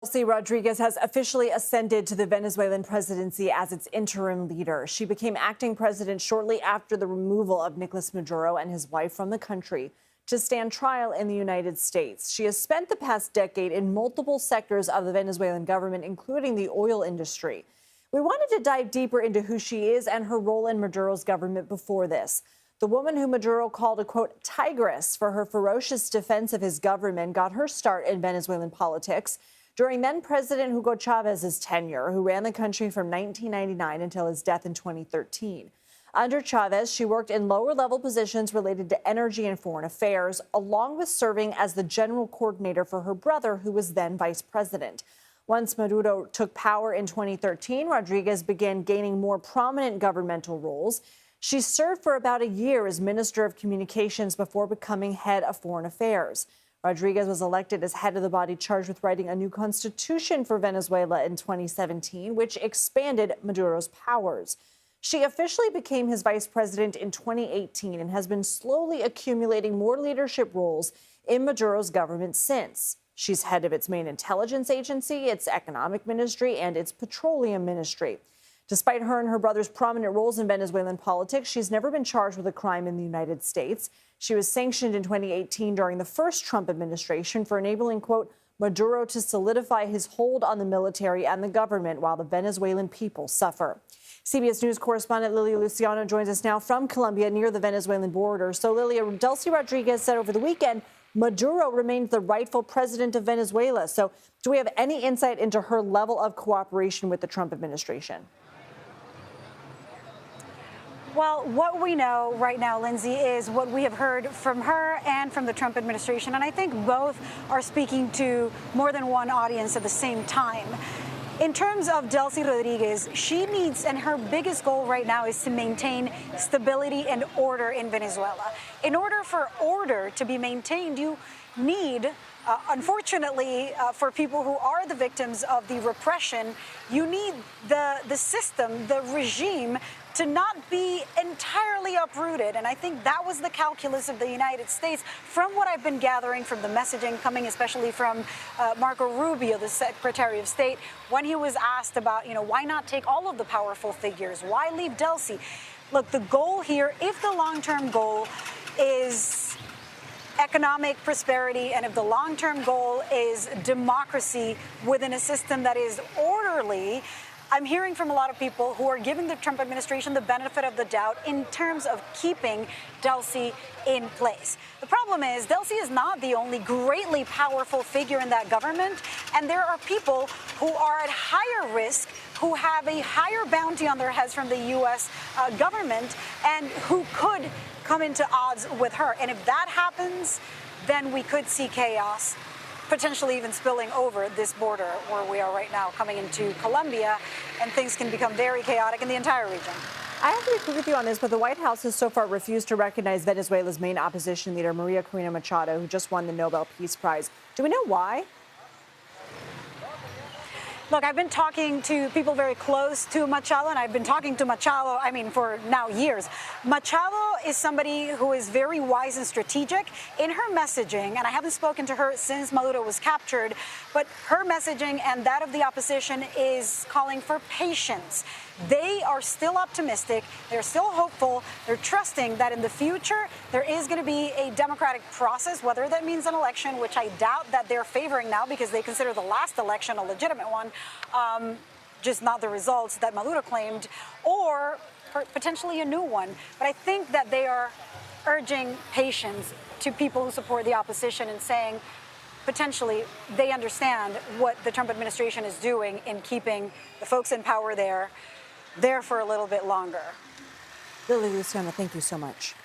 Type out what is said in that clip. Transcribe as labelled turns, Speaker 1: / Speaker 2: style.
Speaker 1: Delcy Rodriguez has officially ascended to the Venezuelan presidency as its interim leader. She became acting president shortly after the removal of Nicolas Maduro and his wife from the country to stand trial in the United States. She has spent the past decade in multiple sectors of the Venezuelan government, including the oil industry. We wanted to dive deeper into who she is and her role in Maduro's government before this. The woman who Maduro called a, quote, tigress for her ferocious defense of his government got her start in Venezuelan politics during then-President Hugo Chávez's tenure, who ran the country from 1999 until his death in 2013. Under Chávez, she worked in lower-level positions related to energy and foreign affairs, along with serving as the general coordinator for her brother, who was then vice president. Once Maduro took power in 2013, Rodriguez began gaining more prominent governmental roles. She served for about a year as Minister of Communications before becoming head of foreign affairs. Rodriguez was elected as head of the body charged with writing a new constitution for Venezuela in 2017, which expanded Maduro's powers. She officially became his vice president in 2018 and has been slowly accumulating more leadership roles in Maduro's government since. She's head of its main intelligence agency, its economic ministry, and its petroleum ministry. Despite her and her brother's prominent roles in Venezuelan politics, she's never been charged with a crime in the United States. She was sanctioned in 2018 during the first Trump administration for enabling, quote, Maduro to solidify his hold on the military and the government while the Venezuelan people suffer. CBS News correspondent Lilia Luciano joins us now from Colombia near the Venezuelan border. So, Lilia, Delcy Rodriguez said over the weekend Maduro remains the rightful president of Venezuela. So do we have any insight into her level of cooperation with the Trump administration?
Speaker 2: Well, what we know right now, Lindsay, is what we have heard from her and from the Trump administration. And I think both are speaking to more than one audience at the same time. In terms of Delcy Rodriguez, she needs, and her biggest goal right now is to maintain stability and order in Venezuela. In order for order to be maintained, you need, unfortunately, for people who are the victims of the repression, you need the system, the regime, to not be entirely uprooted. And I think that was the calculus of the United States from what I've been gathering from the messaging coming especially from Marco Rubio, the Secretary of State, when he was asked about, why not take all of the powerful figures? Why leave Delcy? Look, the goal here, if the long-term goal is economic prosperity, and if the long-term goal is democracy within a system that is orderly, I'm hearing from a lot of people who are giving the Trump administration the benefit of the doubt in terms of keeping Delcy in place. The problem is Delcy is not the only greatly powerful figure in that government, and there are people who are at higher risk, who have a higher bounty on their heads from the U.S. Government, and who could come into odds with her. And if that happens, then we could see chaos, potentially even spilling over this border where we are right now, coming into Colombia, and things can become very chaotic in the entire region.
Speaker 1: I have to agree with you on this, but the White House has so far refused to recognize Venezuela's main opposition leader, Maria Corina Machado, who just won the Nobel Peace Prize. Do we know why?
Speaker 2: Look, I've been talking to people very close to Machado, and I've been talking to Machado, for now years. Machado is somebody who is very wise and strategic in her messaging, and I haven't spoken to her since Maduro was captured, but her messaging and that of the opposition is calling for patience. They are still optimistic. They're still hopeful. They're trusting that in the future there is going to be a democratic process, whether that means an election, which I doubt that they're favoring now because they consider the last election a legitimate one, just not the results that Maduro claimed, or potentially a new one. But I think that they are urging patience to people who support the opposition and saying, potentially, they understand what the Trump administration is doing in keeping the folks in power there for a little bit longer.
Speaker 1: Lilia Luciano, thank you so much.